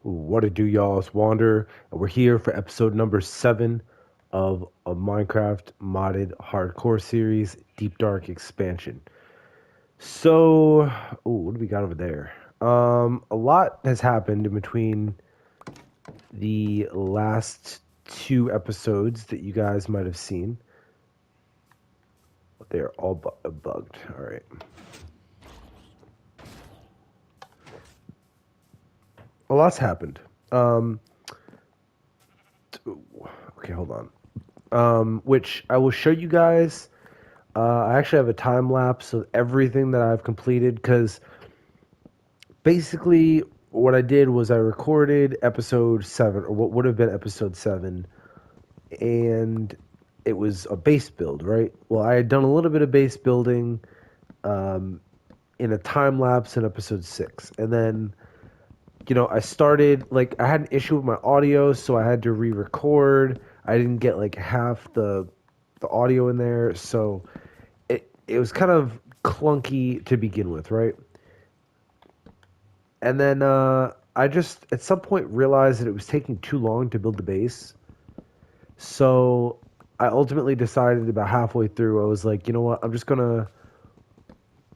What it do, y'all? It's Wander, and we're here for episode number 7 of a Minecraft modded hardcore series, Deep Dark Expansion. So, what do we got over there? A lot has happened in between the last 2 episodes that you guys might have seen. They're all bugged. All right. A lot's happened. Okay, hold on. Which I will show you guys. I actually have a time lapse of everything that I've completed because basically what I did was I recorded episode 7, or what would have been episode 7, and it was a base build, right? Well, I had done a little bit of base building in a time lapse in episode 6, and then I started I had an issue with my audio, so I had to re-record. I didn't get like half the audio in there, so it was kind of clunky to begin with, right? And then I just at some point realized that it was taking too long to build the base. So I ultimately decided about halfway through, I was like, you know what? I'm just going to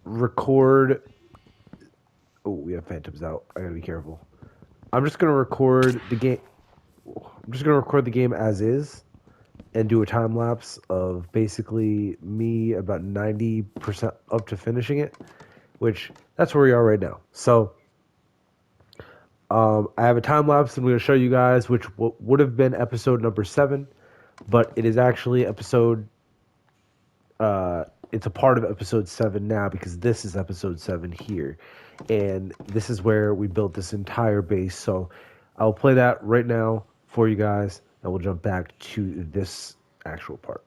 record. Oh, we have phantoms out. I got to be careful. I'm just going to record the game. I'm just going to record the game as is and do a time lapse of basically me about 90% up to finishing it, which that's where we are right now. So I have a time lapse I'm going to show you guys, which would have been episode number 7, but it is actually episode. It's a part of episode 7 now because this is episode 7 here, and this is where we built this entire base. So I'll play that right now for you guys, and we'll jump back to this actual part.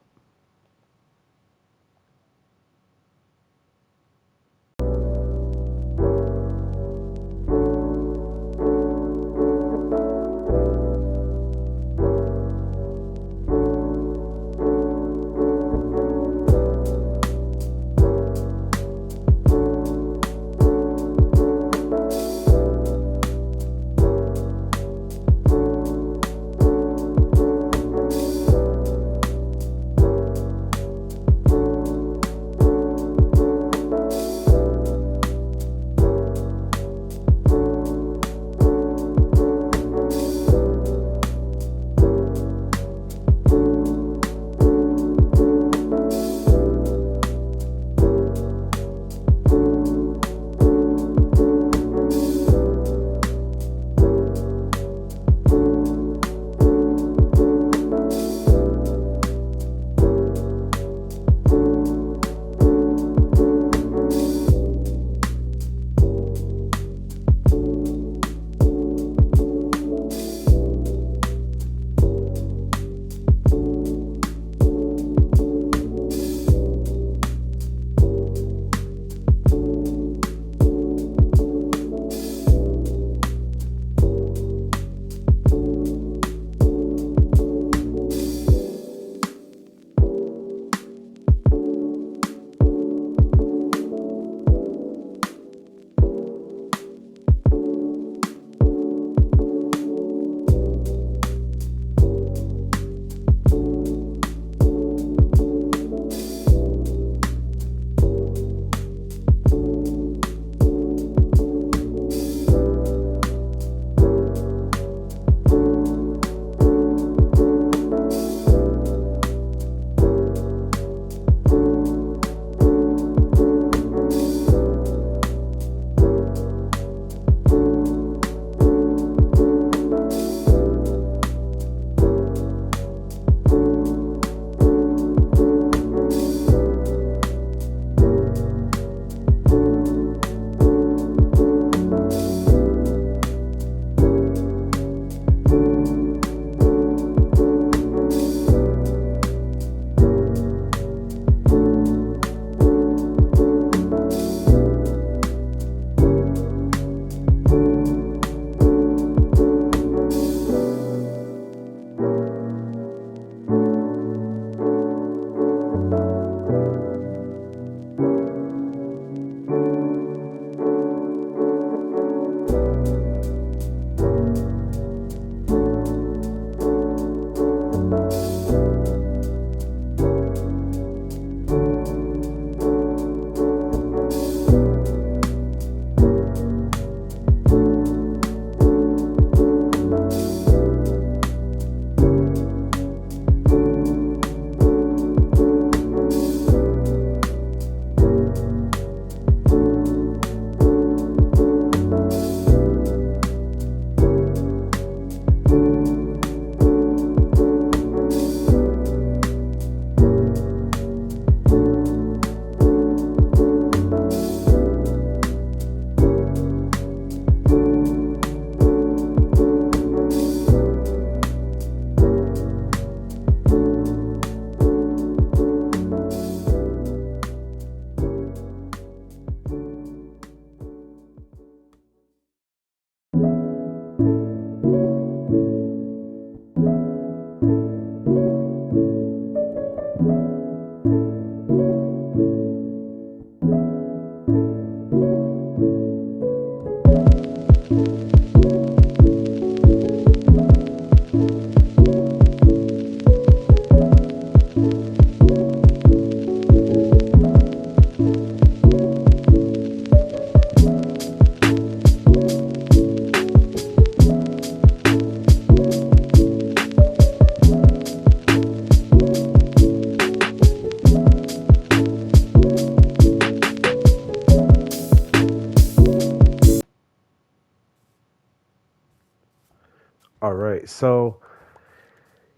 All right, so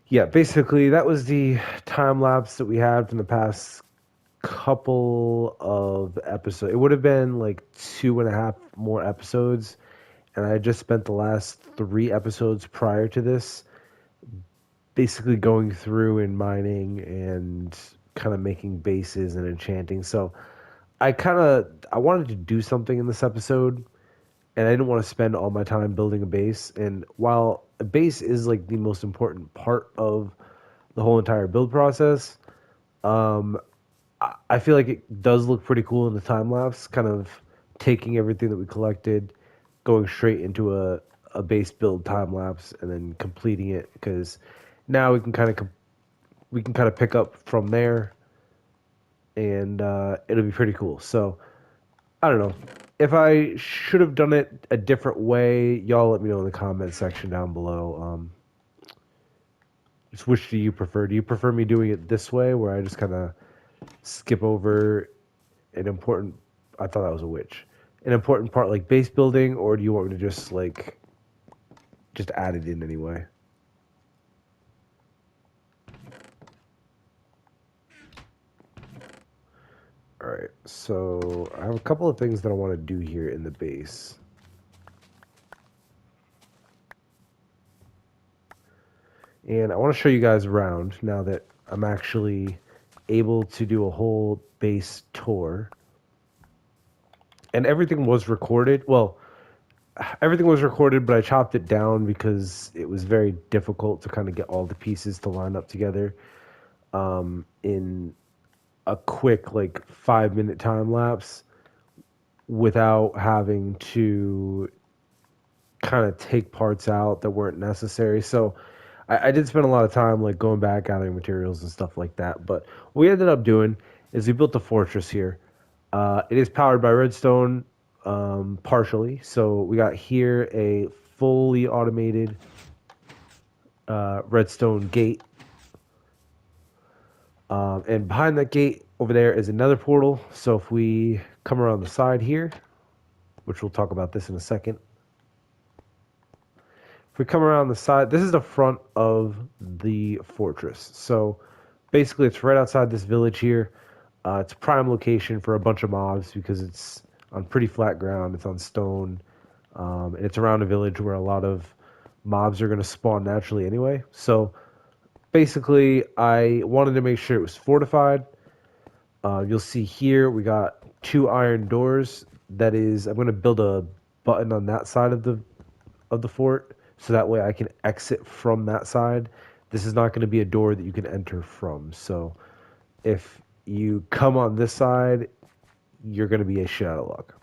yeah, basically that was the time lapse that we had from the past couple of episodes. It would have been like 2.5 more episodes, and I just spent the last 3 episodes prior to this basically going through and mining and kind of making bases and enchanting. So I wanted to do something in this episode, and I didn't want to spend all my time building a base. And while a base is like the most important part of the whole entire build process, I feel like it does look pretty cool in the time lapse, kind of taking everything that we collected, going straight into a base build time lapse, and then completing it. Because now we can kind of pick up from there, and it'll be pretty cool. So I don't know if I should have done it a different way. Y'all let me know in the comment section down below. Just which do you prefer? Do you prefer me doing it this way, where I just kind of skip over an important? I thought that was a witch. An important part like base building, or do you want me to just just add it in anyway? All right. So I have a couple of things that I want to do here in the base. And I want to show you guys around now that I'm actually able to do a whole base tour. And everything was recorded. Well, everything was recorded, but I chopped it down because it was very difficult to kind of get all the pieces to line up together in a quick, like 5 minute time lapse without having to kind of take parts out that weren't necessary. So I did spend a lot of time like going back, gathering materials and stuff like that. But what we ended up doing is we built a fortress here. It is powered by redstone partially. So we got here a fully automated redstone gate. And behind that gate over there is another portal. So if we come around the side here, which we'll talk about this in a second, if we come around the side, this is the front of the fortress. So basically, it's right outside this village here. It's a prime location for a bunch of mobs because it's on pretty flat ground. It's on stone, and it's around a village where a lot of mobs are going to spawn naturally anyway. So basically, I wanted to make sure it was fortified. You'll see here we got 2 iron doors. That is, I'm going to build a button on that side of the fort, so that way I can exit from that side. This is not going to be a door that you can enter from. So if you come on this side, you're going to be a shit out of luck.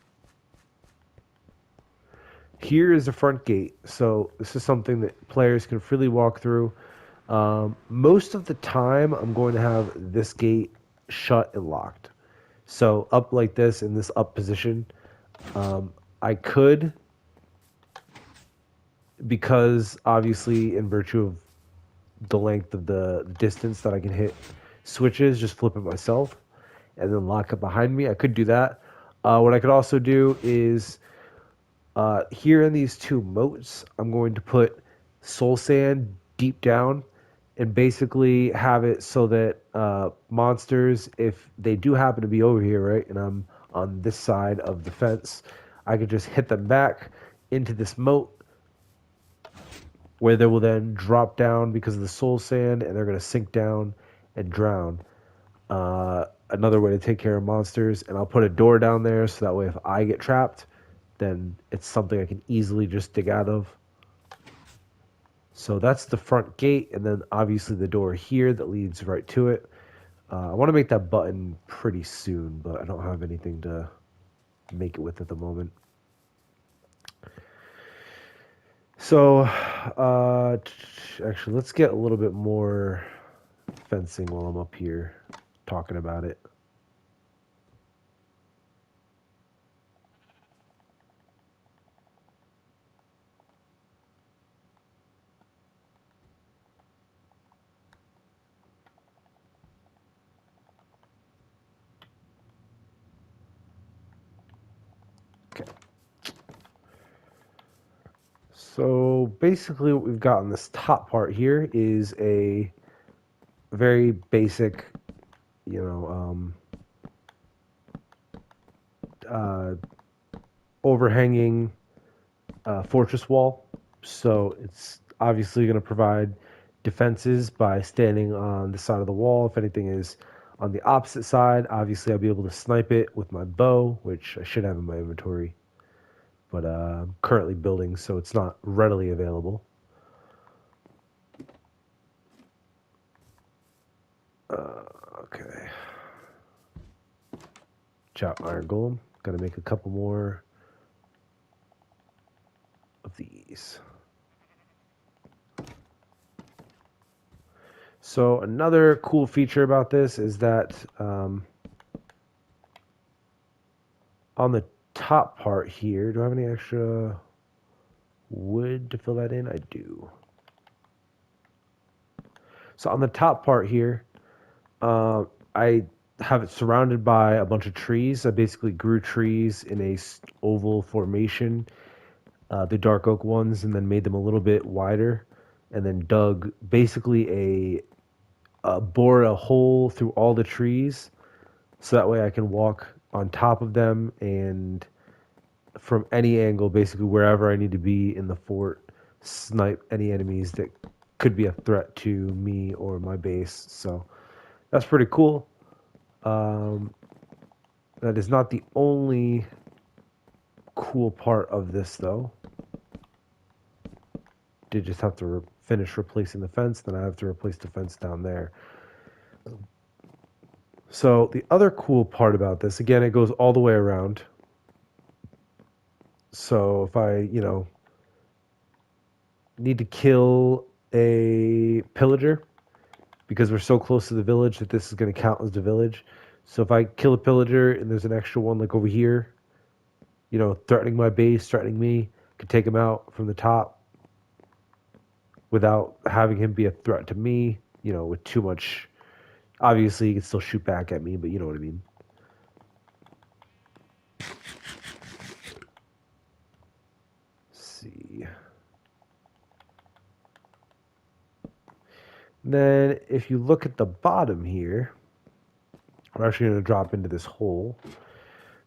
Here is the front gate. So this is something that players can freely walk through. Most of the time, I'm going to have this gate shut and locked. So up like this in this up position, I could, because obviously in virtue of the length of the distance that I can hit switches, just flip it myself and then lock it behind me. I could do that. What I could also do is here in these 2 moats, I'm going to put soul sand deep down and basically have it so that monsters, if they do happen to be over here, right, and I'm on this side of the fence, I could just hit them back into this moat where they will then drop down because of the soul sand, and they're going to sink down and drown. Another way to take care of monsters, and I'll put a door down there so that way if I get trapped, then it's something I can easily just dig out of. So that's the front gate, and then obviously the door here that leads right to it. I want to make that button pretty soon, but I don't have anything to make it with at the moment. So, actually, let's get a little bit more fencing while I'm up here talking about it. Okay. So basically what we've got on this top part here is a very basic, you know, uh, overhanging fortress wall. So it's obviously going to provide defenses by standing on the side of the wall. If anything is on the opposite side, obviously I'll be able to snipe it with my bow, which I should have in my inventory, but I'm currently building, so it's not readily available. Okay. Chop iron golem. Got to make a couple more of these. So another cool feature about this is that on the top part here, do I have any extra wood to fill that in? I do. So on the top part here, I have it surrounded by a bunch of trees. I basically grew trees in a oval formation, the dark oak ones, and then made them a little bit wider, and then dug basically bored a hole through all the trees, so that way I can walk on top of them and from any angle, basically wherever I need to be in the fort, snipe any enemies that could be a threat to me or my base. So that's pretty cool. That is not the only cool part of this, though. Did just have to finish replacing the fence, then I have to replace the fence down there. So the other cool part about this, again, it goes all the way around. So if I, need to kill a pillager, because we're so close to the village that this is going to count as the village. So if I kill a pillager and there's an extra one like over here, threatening my base, threatening me, could take him out from the top without having him be a threat to me, with too much. Obviously, he can still shoot back at me, but you know what I mean. Let's see. Then if you look at the bottom here, we're actually going to drop into this hole.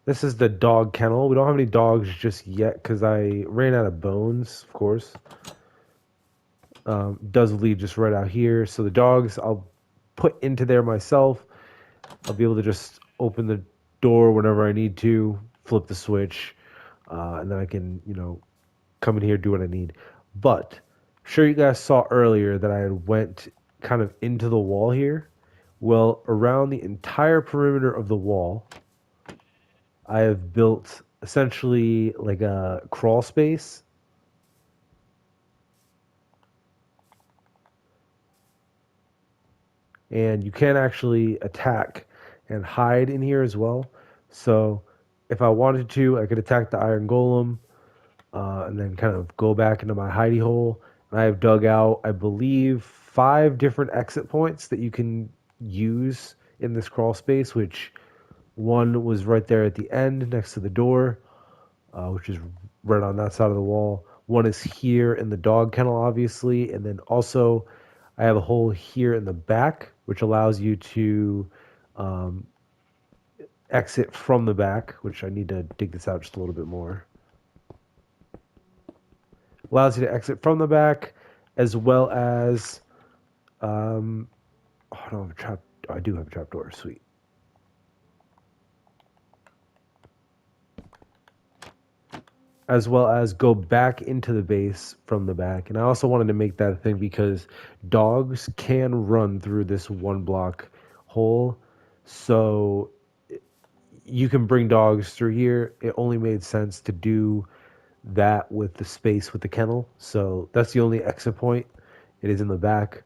This is the dog kennel. We don't have any dogs just yet because I ran out of bones, of course. Does lead just right out here. So the dogs I'll put into there myself. I'll be able to just open the door whenever I need to, flip the switch, and then I can, come in here, do what I need. But I'm sure you guys saw earlier that I had went kind of into the wall here. Well, around the entire perimeter of the wall, I have built essentially like a crawl space. And you can actually attack and hide in here as well. So if I wanted to, I could attack the iron golem and then kind of go back into my hidey hole. And I have dug out, I believe, 5 different exit points that you can use in this crawl space, which one was right there at the end next to the door, which is right on that side of the wall. One is here in the dog kennel, obviously, and then also I have a hole here in the back, which allows you to um, exit from the back, which I need to dig this out just a little bit more. Allows you to exit from the back, as well as oh, I don't have a trap. Oh, I do have a trap door. Sweet. As well as go back into the base from the back. And I also wanted to make that a thing because dogs can run through this one block hole. So you can bring dogs through here. It only made sense to do that with the space with the kennel. So that's the only exit point. It is in the back.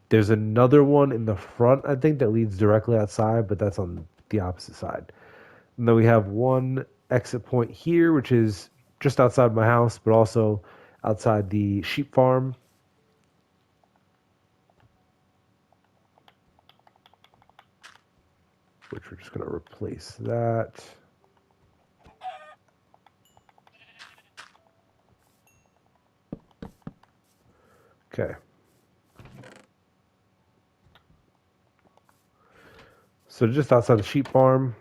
There's another one in the front, I think, that leads directly outside, but that's on the opposite side. And then we have one exit point here, which is just outside my house, but also outside the sheep farm. Which we're just going to replace that. Okay. So just outside the sheep farm.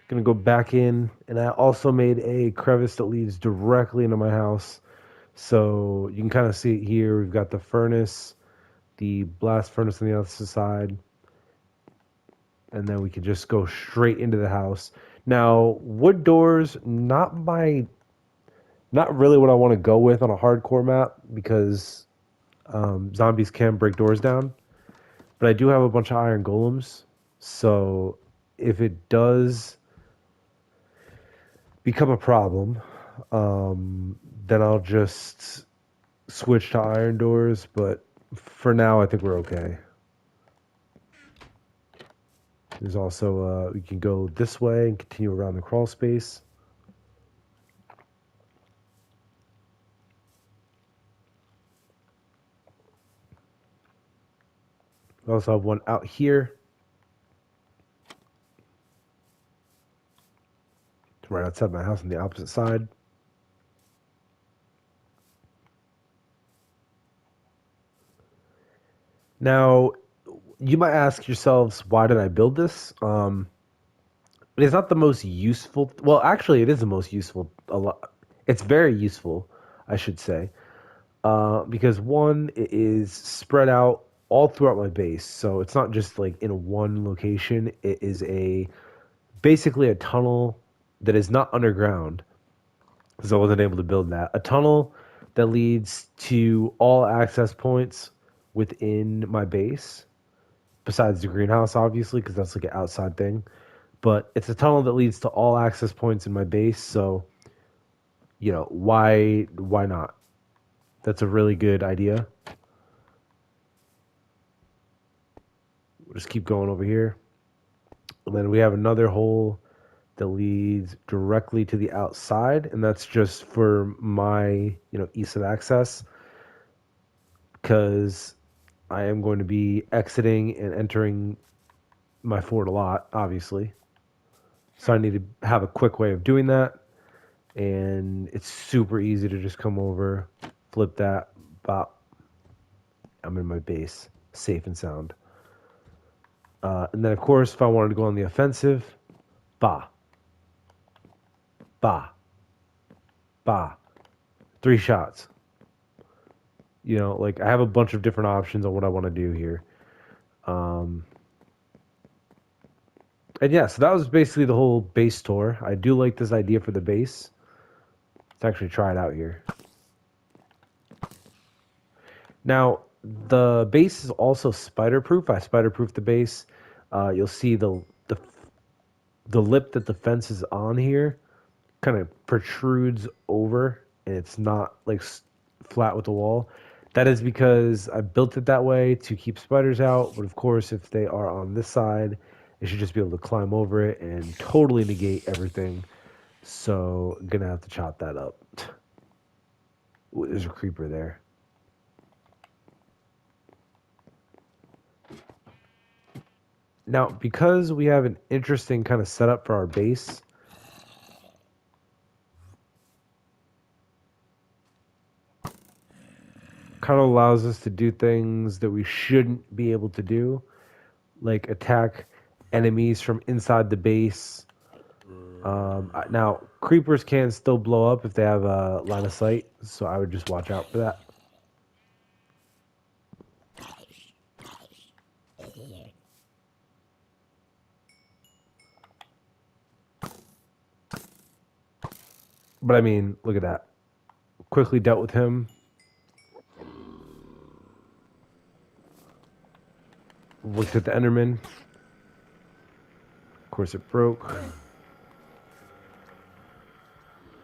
Gonna go back in, and I also made a crevice that leads directly into my house. So you can kind of see it here. We've got the furnace, the blast furnace on the other side, and then we could just go straight into the house. Now, wood doors, not really what I want to go with on a hardcore map because zombies can break doors down. But I do have a bunch of iron golems, so if it does become a problem, then I'll just switch to iron doors. But for now, I think we're okay. There's also we can go this way and continue around the crawl space. We also have one out here, right outside my house on the opposite side. Now, you might ask yourselves, why did I build this? It is not the most useful. Well, actually, it is the most useful. A lot. It's very useful, I should say, because one, it is spread out all throughout my base, so it's not just like in one location. It is basically a tunnel that is not underground, because I wasn't able to build that. A tunnel that leads to all access points within my base, besides the greenhouse, obviously, because that's like an outside thing. But it's a tunnel that leads to all access points in my base, so why not? That's a really good idea. We'll just keep going over here. And then we have another hole that leads directly to the outside, and that's just for my, ease of access, because I am going to be exiting and entering my fort a lot, obviously. So I need to have a quick way of doing that, and it's super easy to just come over, flip that, bop. I'm in my base, safe and sound. And then, of course, if I wanted to go on the offensive, bah, bah, bah, 3 shots. Like I have a bunch of different options on what I want to do here. Um, and yeah, so that was basically the whole base tour. I do like this idea for the base. Let's actually try it out here. Now, the base is also spider-proof. I spider-proof the base. You'll see the lip that the fence is on here kind of protrudes over, and it's not like flat with the wall. That is because I built it that way to keep spiders out. But of course, if they are on this side, they should just be able to climb over it and totally negate everything. So I'm gonna have to chop that up. Ooh, there's a creeper there. Now, because we have an interesting kind of setup for our base, kind of allows us to do things that we shouldn't be able to do, like attack enemies from inside the base. Now, creepers can still blow up if they have a line of sight, so I would just watch out for that. But I mean, look at that. Quickly dealt with him. Looked at the Enderman. Of course, it broke.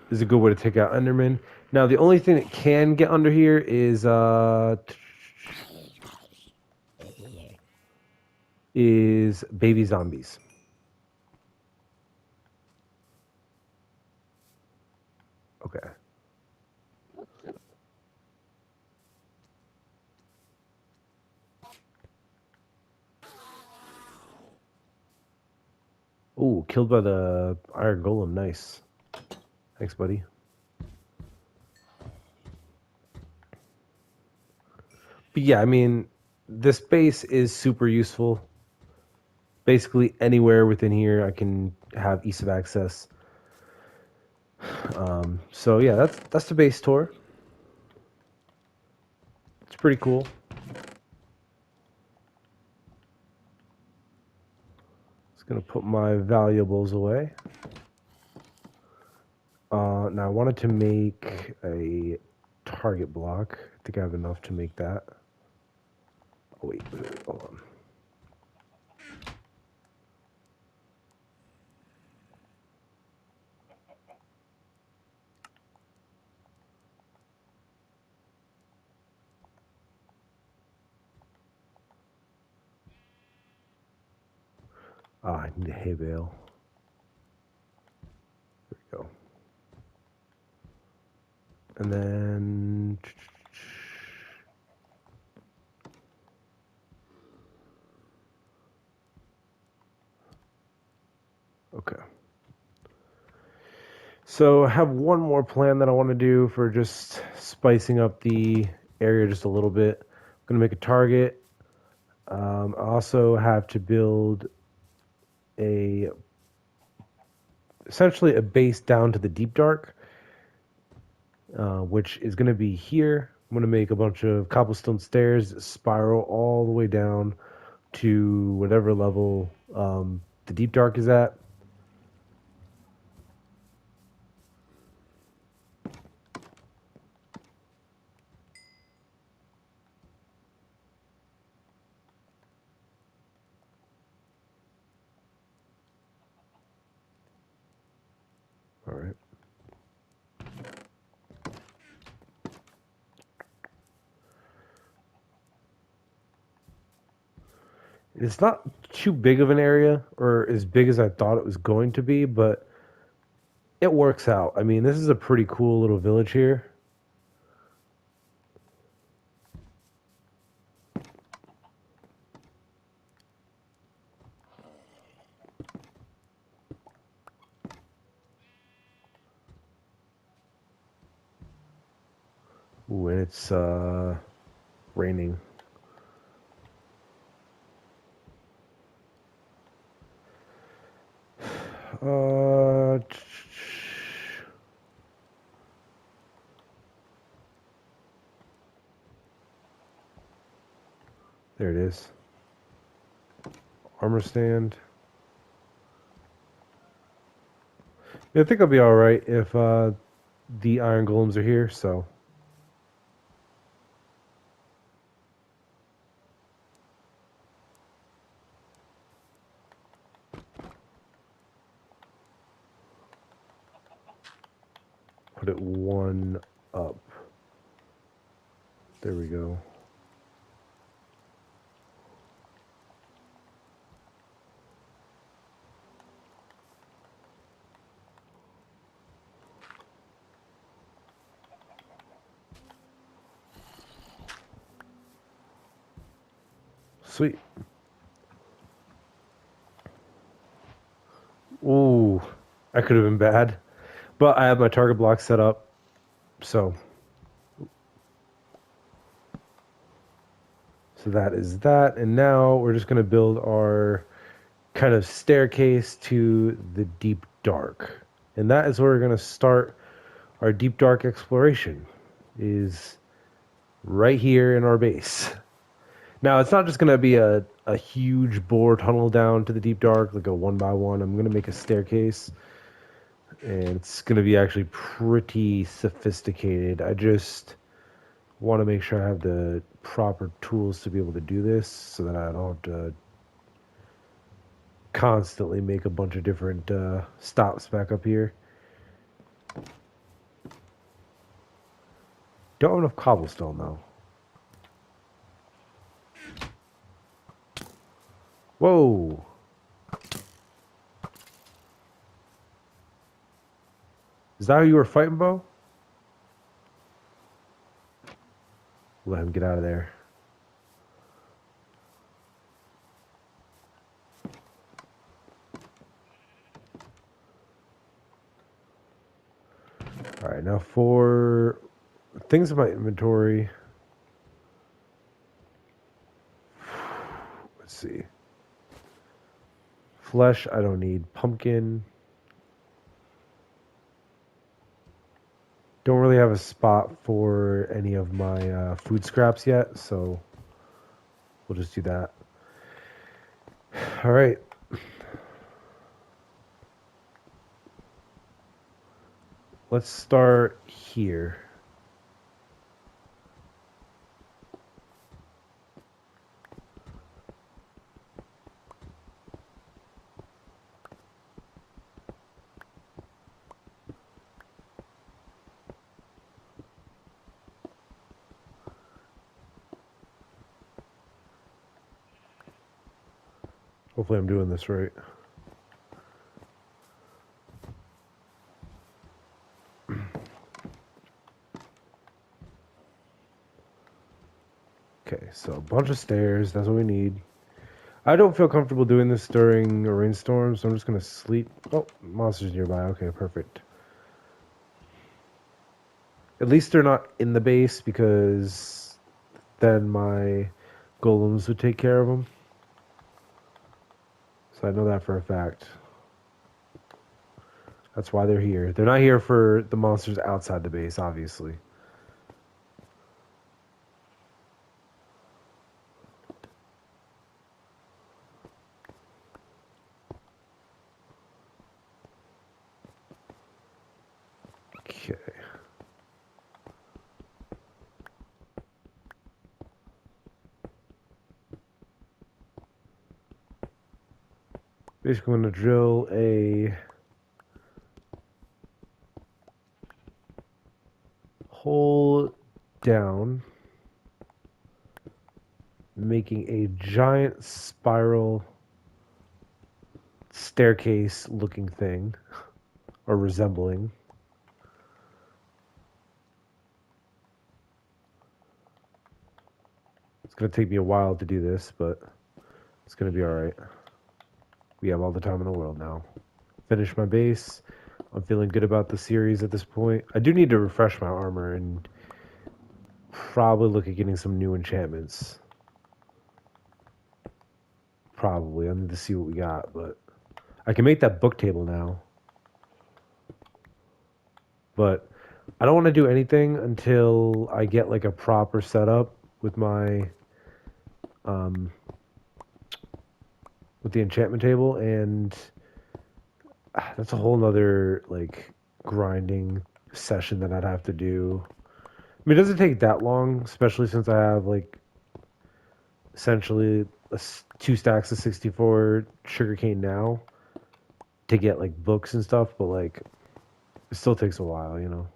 This is a good way to take out Enderman. Now, the only thing that can get under here is baby zombies. Okay. Ooh, killed by the iron golem. Nice. Thanks, buddy. But yeah, I mean, this base is super useful. Basically, anywhere within here, I can have ease of access. So yeah, that's the base tour. It's pretty cool. Just gonna put my valuables away. Now I wanted to make a target block. I think I have enough to make that. Oh wait, hold on. I need a hay bale. There we go. And then okay. So I have one more plan that I want to do for just spicing up the area just a little bit. I'm gonna make a target. I also have to build a essentially a base down to the deep dark, which is going to be here. I'm going to make a bunch of cobblestone stairs that spiral all the way down to whatever level the deep dark is at. All right. It's not too big of an area, or as big as I thought it was going to be, but it works out. I mean, this is a pretty cool little village here. Ooh, and it's raining. Uh, there it is. Armor stand. Yeah, I think I'll be all right if the iron golems are here. So put it one up. There we go. Sweet. Ooh, that could have been bad. But I have my target block set up. So that is that. And now we're just going to build our kind of staircase to the deep dark. And that is where we're going to start our deep dark exploration, is right here in our base. Now, it's not just going to be a huge bore tunnel down to the deep dark, like a one by one. I'm going to make a staircase, and it's going to be actually pretty sophisticated. I just want to make sure I have the proper tools to be able to do this so that I don't have to constantly make a bunch of different stops back up here. Don't have enough cobblestone, though. Whoa! Is that how you were fighting, Bo? Let him get out of there. Alright, now for things in my inventory. see. Flesh, I don't need. Pumpkin. Don't really have a spot for any of my food scraps yet, so we'll just do that. All right. Let's start here. Hopefully I'm doing this right. Okay, so a bunch of stairs. That's what we need. I don't feel comfortable doing this during a rainstorm, so I'm just going to sleep. Oh, monsters nearby. Okay, perfect. At least they're not in the base, because then my golems would take care of them. So I know that for a fact. That's why they're here. They're not here for the monsters outside the base, obviously. Okay. Basically, I'm going to drill a hole down, making a giant spiral staircase looking thing, or resembling. It's going to take me a while to do this, but it's going to be alright. We have all the time in the world now. Finish my base. I'm feeling good about the series at this point. I do need to refresh my armor and probably look at getting some new enchantments. Probably. I need to see what we got, but I can make that book table now. But I don't want to do anything until I get like a proper setup with my with the enchantment table, and that's a whole nother like grinding session that I'd have to do. I mean, it doesn't take that long, especially since I have like essentially 2 stacks of 64 sugarcane now to get like books and stuff, but like it still takes a while, you know.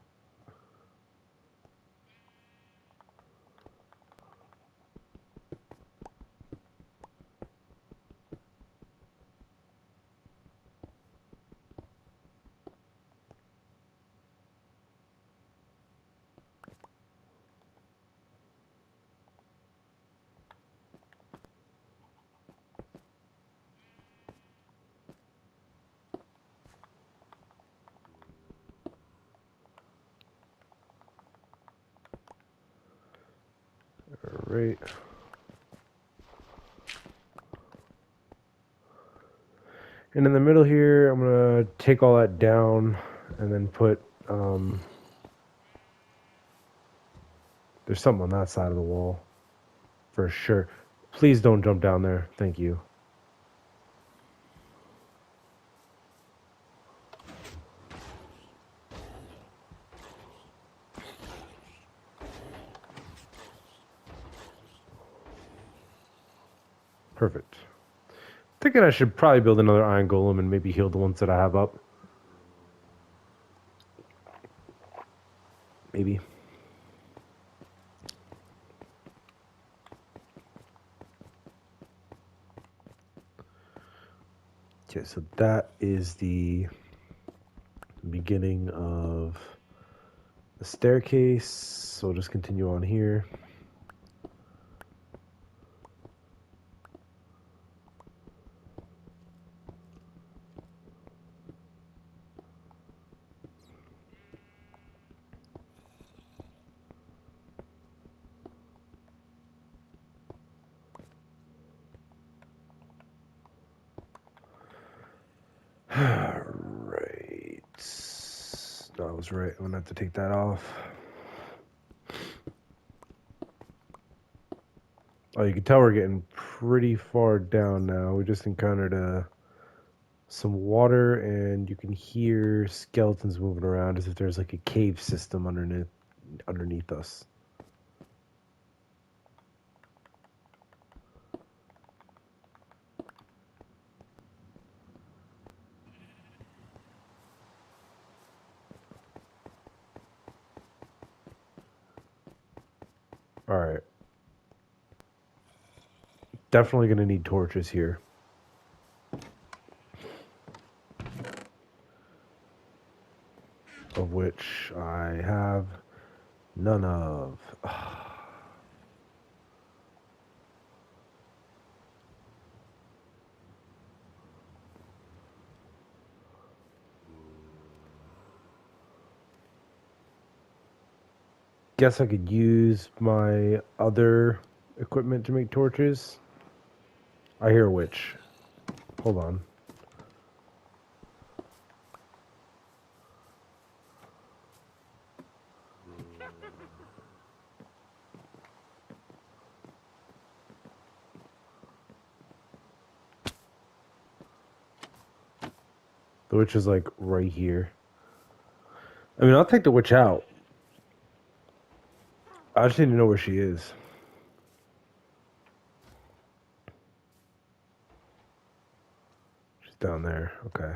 All right. And in the middle here, I'm going to take all that down and then put, there's something on that side of the wall for sure. Please don't jump down there. Thank you. Perfect. Thinking I should probably build another iron golem and maybe heal the ones that I have up. Maybe. Okay, so that is the beginning of the staircase. So we'll just continue on here. Right. No, I was right. I'm gonna have to take that off. Oh, you can tell we're getting pretty far down now. We just encountered some water, and you can hear skeletons moving around as if there's like a cave system underneath us. All right. Definitely gonna need torches here. Of which I have none of. Guess I could use my other equipment to make torches. I hear a witch. Hold on. The witch is like right here. I mean, I'll take the witch out. I just need to know where she is. She's down there. Okay.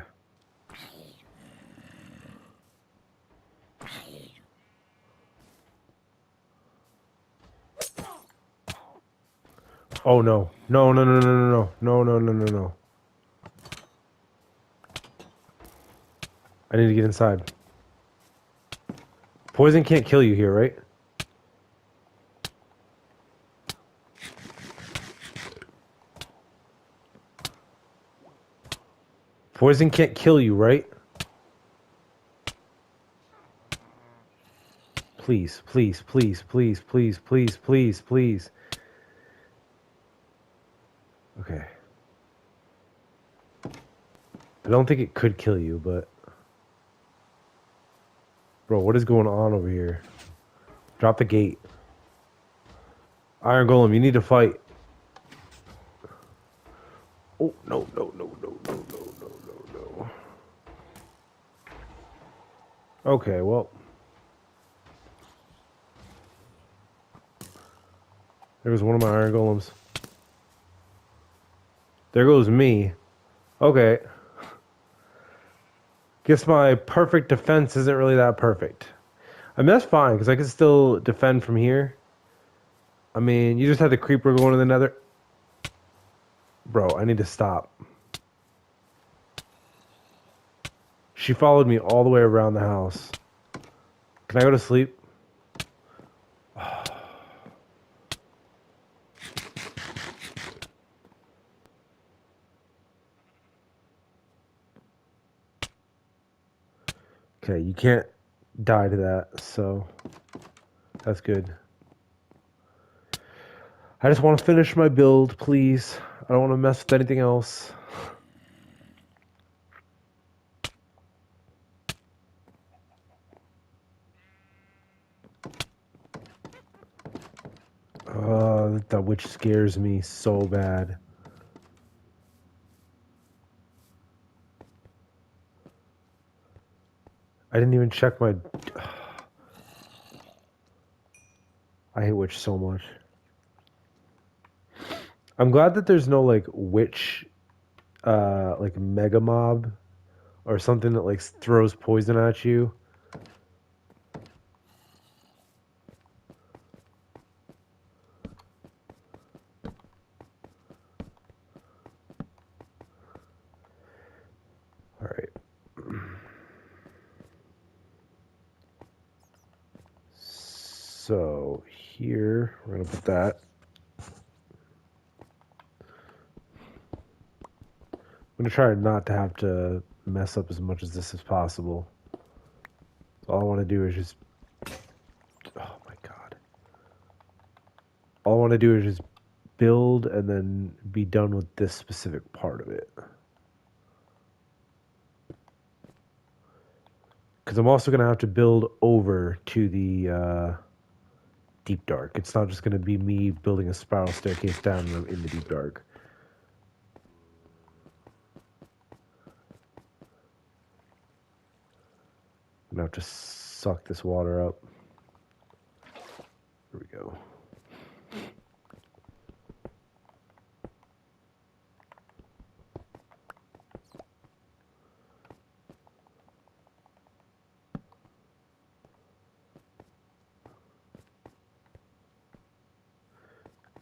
Oh no. No, no, no, no, no, no. No, no, no, no, no. I need to get inside. Poison can't kill you here, right? Poison can't kill you, right? Please, please, please, please, please, please, please, please. Okay. I don't think it could kill you, but... Bro, what is going on over here? Drop the gate. Iron Golem, you need to fight. Oh, no, no, no, no, no, no, no, no, no. Okay, well. There goes one of my Iron Golems. There goes me. Okay. Guess my perfect defense isn't really that perfect. I mean, that's fine, because I can still defend from here. I mean, you just had the creeper going to the nether. Bro, I need to stop. She followed me all the way around the house. Can I go to sleep? Okay, you can't die to that, so that's good. I just want to finish my build, please. I don't want to mess with anything else. That witch scares me so bad. I didn't even check my... I hate witch so much. I'm glad that there's no, like, witch, like, mega mob or something that, like, throws poison at you. Alright. So, here, we're going to put that. I'm going to try not to have to mess up as much as this as possible. So all I want to do is just... Oh my god. All I want to do is just build and then be done with this specific part of it. Because I'm also going to have to build over to the deep dark. It's not just going to be me building a spiral staircase down in the deep dark. I'm going to have to suck this water up. There we go.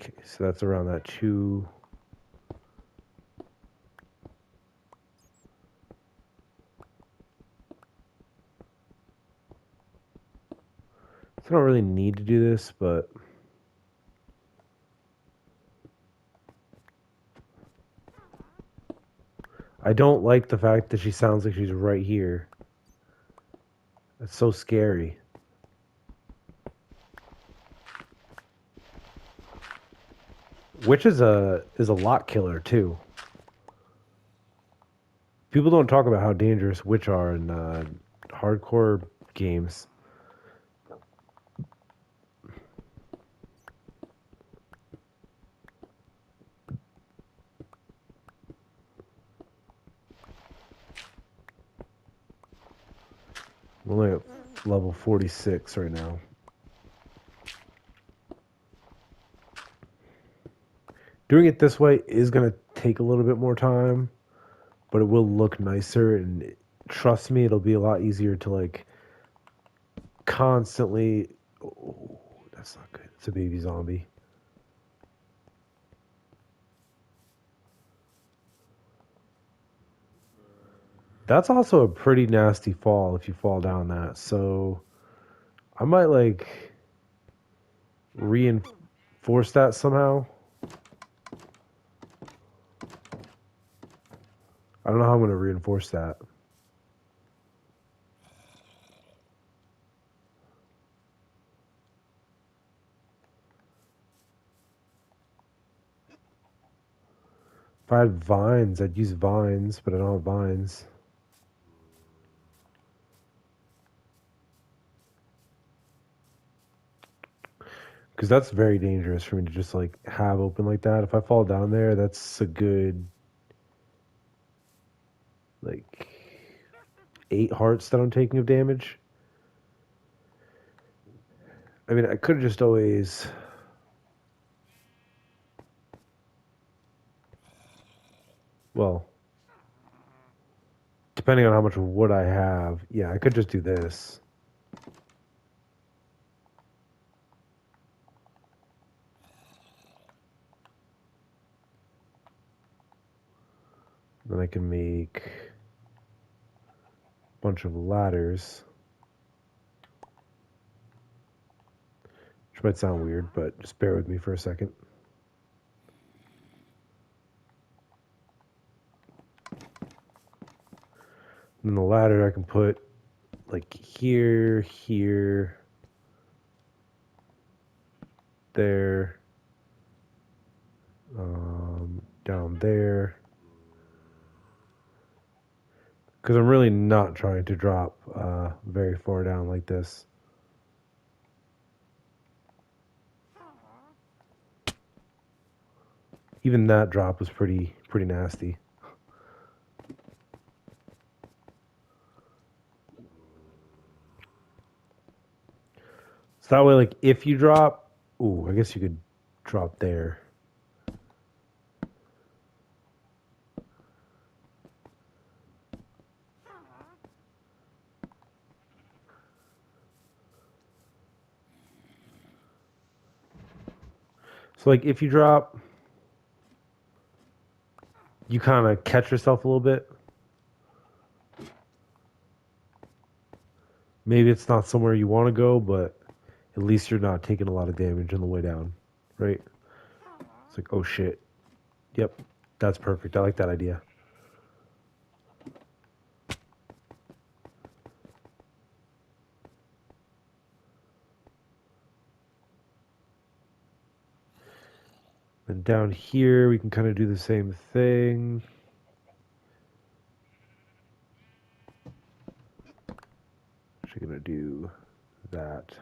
Okay, so that's around that 2. So I don't really need to do this, but I don't like the fact that she sounds like she's right here. That's so scary. Witch is a lot killer too. People don't talk about how dangerous witch are in hardcore games. I'm only at level 46 right now. Doing it this way is going to take a little bit more time, but it will look nicer, and trust me, it'll be a lot easier to like constantly. Oh, that's not good. It's a baby zombie. That's also a pretty nasty fall if you fall down that. So I might like reinforce that somehow. I don't know how I'm going to reinforce that. If I had vines, I'd use vines, but I don't have vines. Because that's very dangerous for me to just like have open like that. If I fall down there, that's a good like 8 hearts that I'm taking of damage. I mean, I could have just always. Well, depending on how much wood I have, yeah, I could just do this. Then I can make a bunch of ladders. Which might sound weird, but just bear with me for a second. And the ladder I can put like here, here, there, down there. Because I'm really not trying to drop very far down like this. Even that drop was pretty nasty. So that way, like, if you drop, ooh, I guess you could drop there. So, like, if you drop, you kind of catch yourself a little bit. Maybe it's not somewhere you want to go, but at least you're not taking a lot of damage on the way down, right? It's like, oh shit. Yep, that's perfect. I like that idea. And down here, we can kind of do the same thing. do that.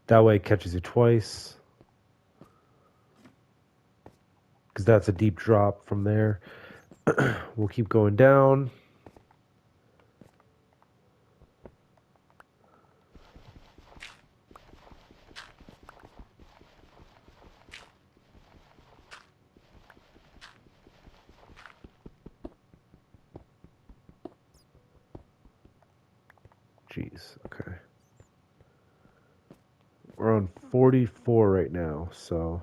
That way it catches you twice. Because that's a deep drop from there. We'll keep going down. Jeez, okay. We're on 44 right now, so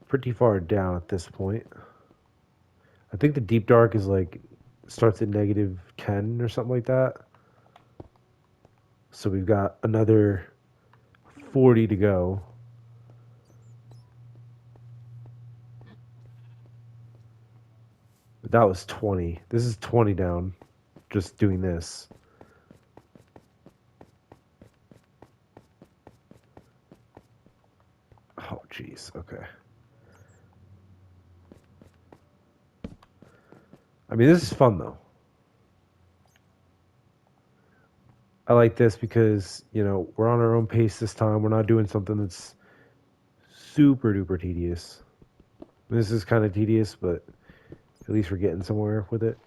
pretty far down at this point. I think the deep dark is like starts at -10 or something like that. So we've got another 40 to go. That was 20. This is 20 down. Just doing this. Oh, jeez. Okay. I mean, this is fun, though. I like this because, you know, we're on our own pace this time. We're not doing something that's super duper tedious. This is kind of tedious, but at least we're getting somewhere with it.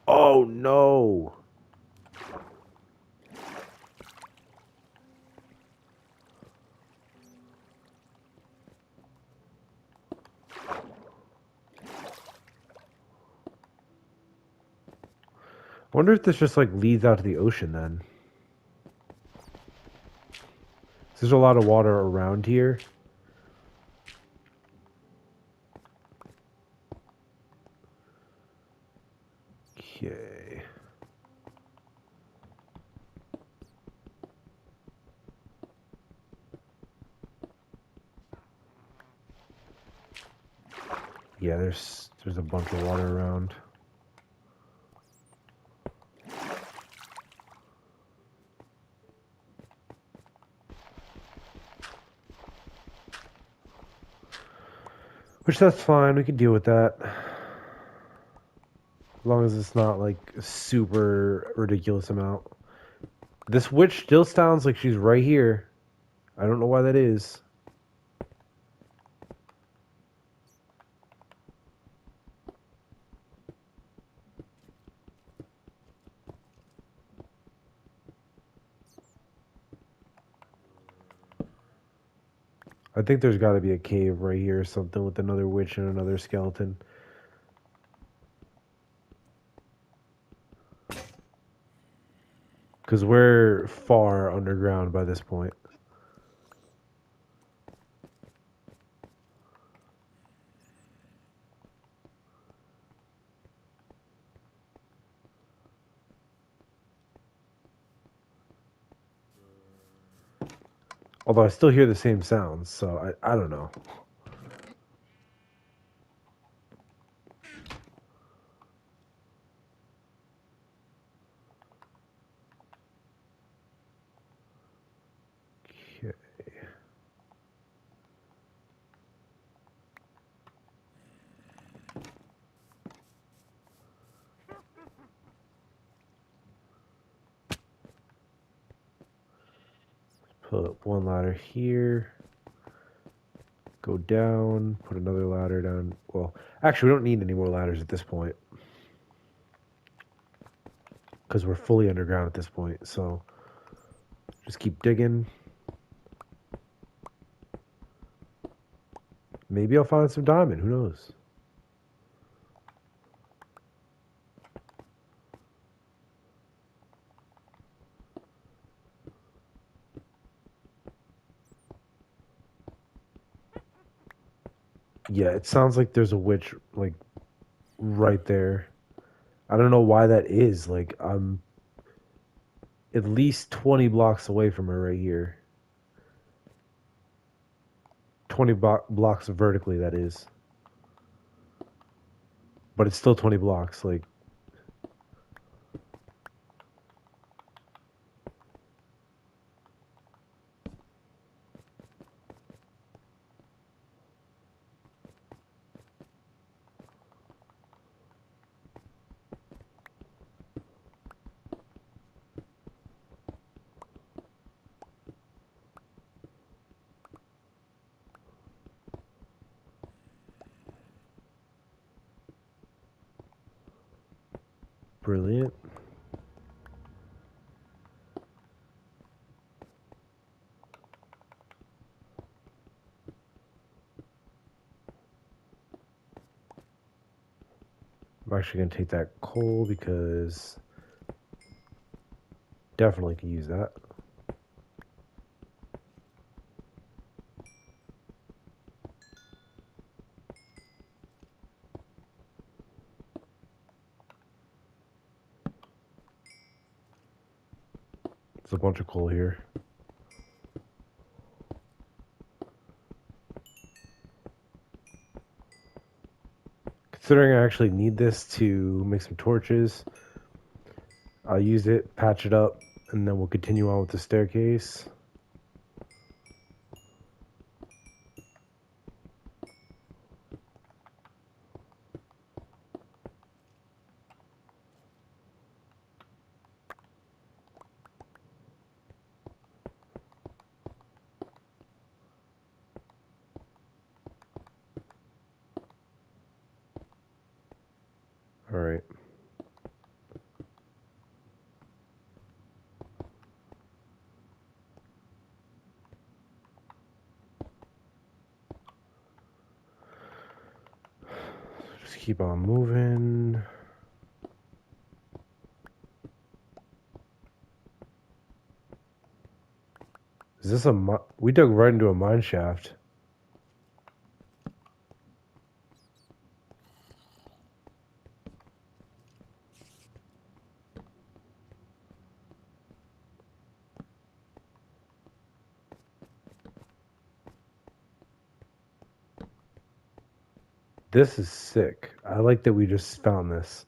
Oh, no. I wonder if this just like leads out to the ocean then. There's a lot of water around here. Okay. Yeah, there's a bunch of water around. Which that's fine, we can deal with that. As long as it's not like a super ridiculous amount. This witch still sounds like she's right here. I don't know why that is. I think there's got to be a cave right here or something with another witch and another skeleton. Because we're far underground by this point. Although I still hear the same sounds, so I don't know. Okay. Put up one ladder here. Go down. Put another ladder down. Well, actually, we don't need any more ladders at this point. Because we're fully underground at this point, so just keep digging. Maybe I'll find some diamond, who knows? Yeah, it sounds like there's a witch, like, right there. I don't know why that is. Like, I'm at least 20 blocks away from her right here. 20 blocks vertically, that is. But it's still 20 blocks, like... Brilliant. I'm actually going to take that coal because definitely can use that. There's a bunch of coal here. Considering I actually need this to make some torches, I'll use it, patch it up, and then we'll continue on with the staircase. All right. Just keep on moving. Is this a we dug right into a mine shaft. This is sick. I like that we just found this.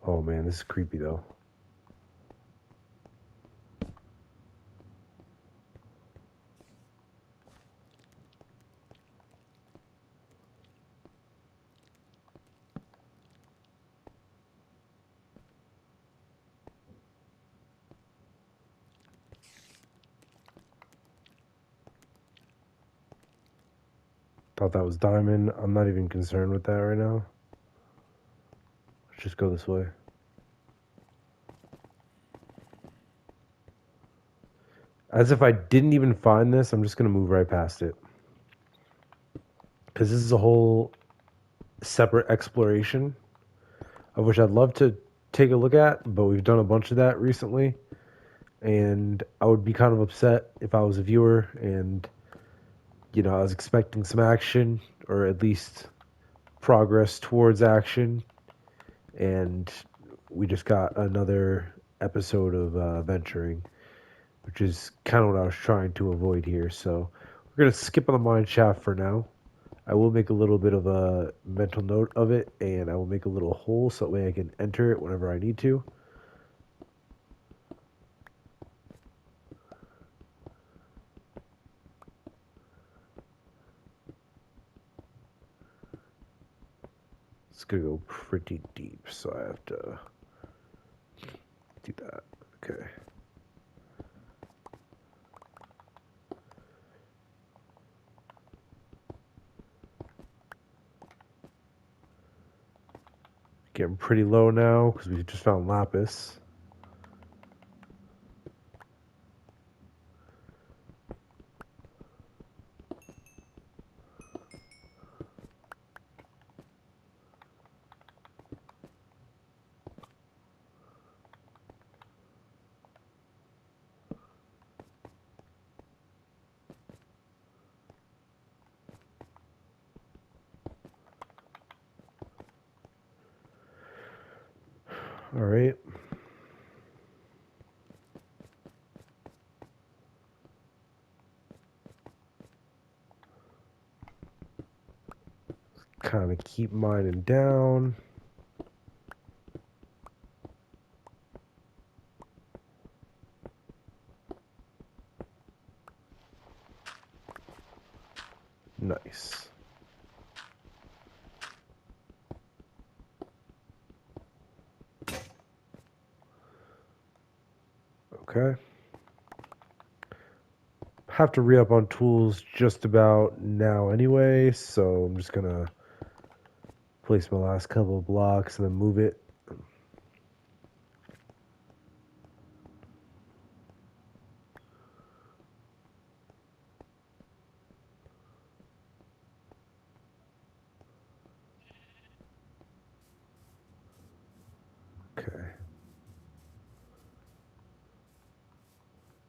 Oh man, this is creepy though. Thought that was diamond. I'm not even concerned with that right now. Let's just go this way. As if I didn't even find this, I'm just going to move right past it. Because this is a whole separate exploration of which I'd love to take a look at, but we've done a bunch of that recently. And I would be kind of upset if I was a viewer and, you know, I was expecting some action or at least progress towards action. And we just got another episode of venturing, which is kind of what I was trying to avoid here. So we're going to skip on the mine shaft for now. I will make a little bit of a mental note of it, and I will make a little hole so that way I can enter it whenever I need to. It's going to go pretty deep, so I have to do that. Okay. Getting pretty low now because we just found lapis. All right. Kind of keep mining down. Nice. Okay. have to re-up on tools just about now anyway, so I'm just gonna place my last couple of blocks and then move it. Okay.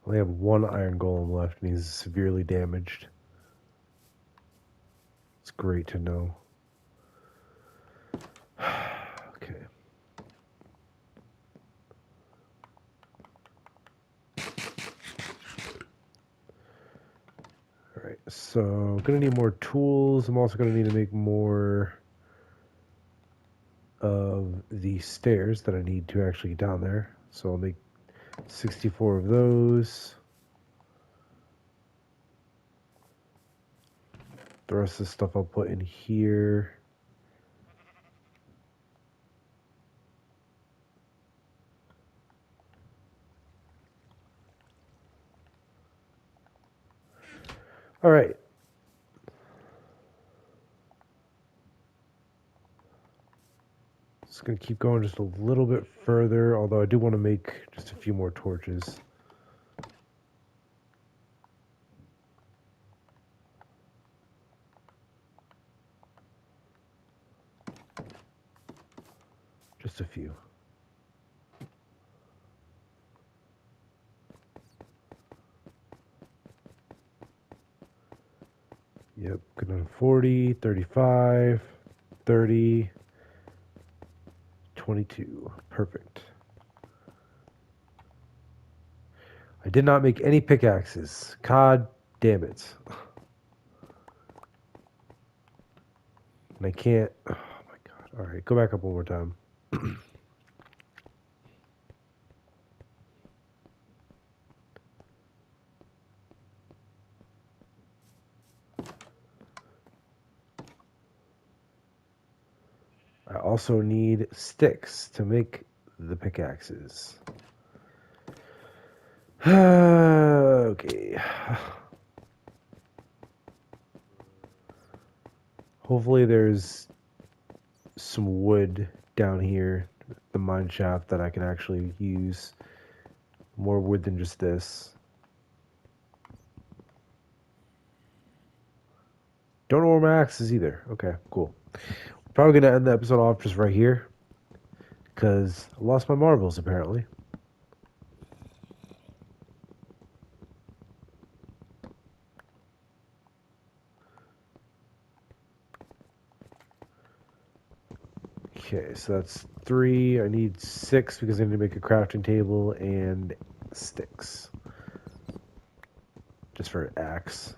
I only have one iron golem left and he's severely damaged. It's great to know. Okay. Alright, so I'm gonna need more tools. I'm also gonna need to make more of the stairs that I need to actually get down there. So I'll make 64 of those. The rest of the stuff I'll put in here. All right. Just going to keep going just a little bit further, although I do want to make just a few more torches. Just a few. Yep, good on 40, 35, 30, 22. Perfect. I did not make any pickaxes. God damn it. And I can't... Oh my god. Alright, go back up one more time. I also need sticks to make the pickaxes. Okay. Hopefully there's some wood down here, the mine shaft, that I can actually use. More wood than just this. Don't know where my axe is either. Okay, cool. Probably gonna end the episode off just right here, because I lost my marbles apparently. Okay, so that's 3. I need 6 because I need to make a crafting table and sticks. Just for an axe.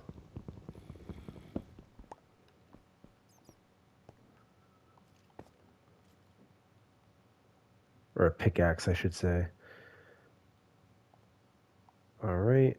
Or a pickaxe, I should say. Alright.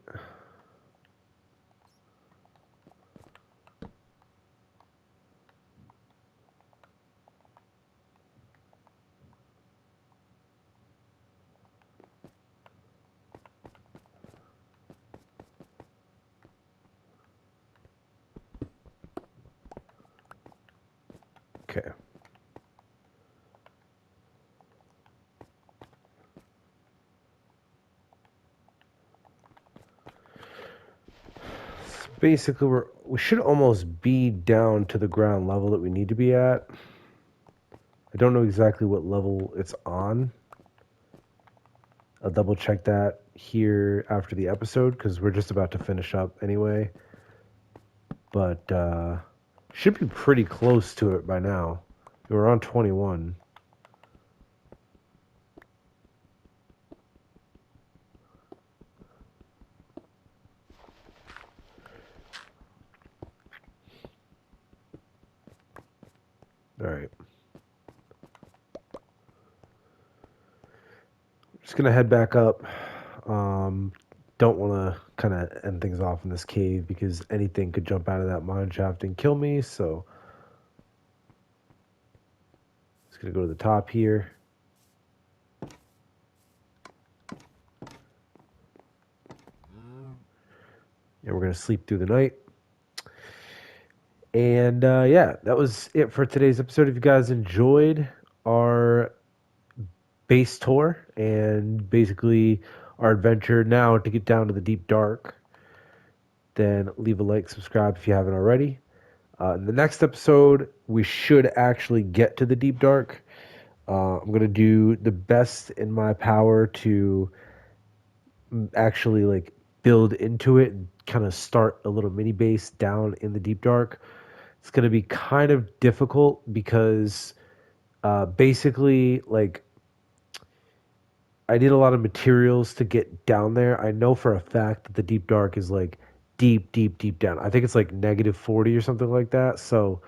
Okay. Basically, we should almost be down to the ground level that we need to be at. I don't know exactly what level it's on. I'll double check that here after the episode because we're just about to finish up anyway. But should be pretty close to it by now. We're on 21. All right. Just gonna head back up. Don't want to kind of end things off in this cave because anything could jump out of that mine shaft and kill me. So just gonna go to the top here. and we're gonna sleep through the night. And yeah, that was it for today's episode. If you guys enjoyed our base tour and basically our adventure now to get down to the deep dark, then leave a like, subscribe if you haven't already. In the next episode, we should actually get to the deep dark. I'm gonna do the best in my power to actually like build into it and kind of start a little mini base down in the deep dark. It's gonna be kind of difficult because basically like I need a lot of materials to get down there. I know for a fact that the deep dark is like deep, deep, deep down. I think it's like -40 or something like that. So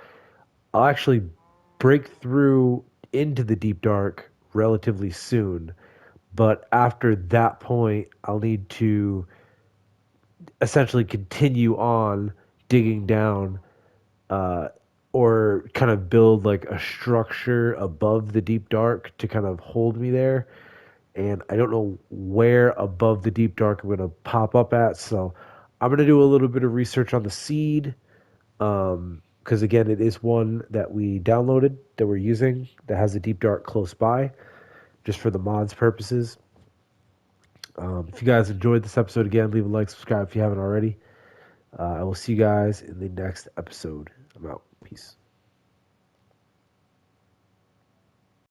I'll actually break through into the deep dark relatively soon. But after that point, I'll need to essentially continue on digging down uh, or kind of build like a structure above the deep dark to kind of hold me there. And I don't know where above the deep dark I'm going to pop up at. So I'm going to do a little bit of research on the seed. Because again, it is one that we downloaded that we're using that has a deep dark close by, just for the mods purposes. If you guys enjoyed this episode, again, leave a like, subscribe if you haven't already. I will see you guys in the next episode. I'm out. Peace.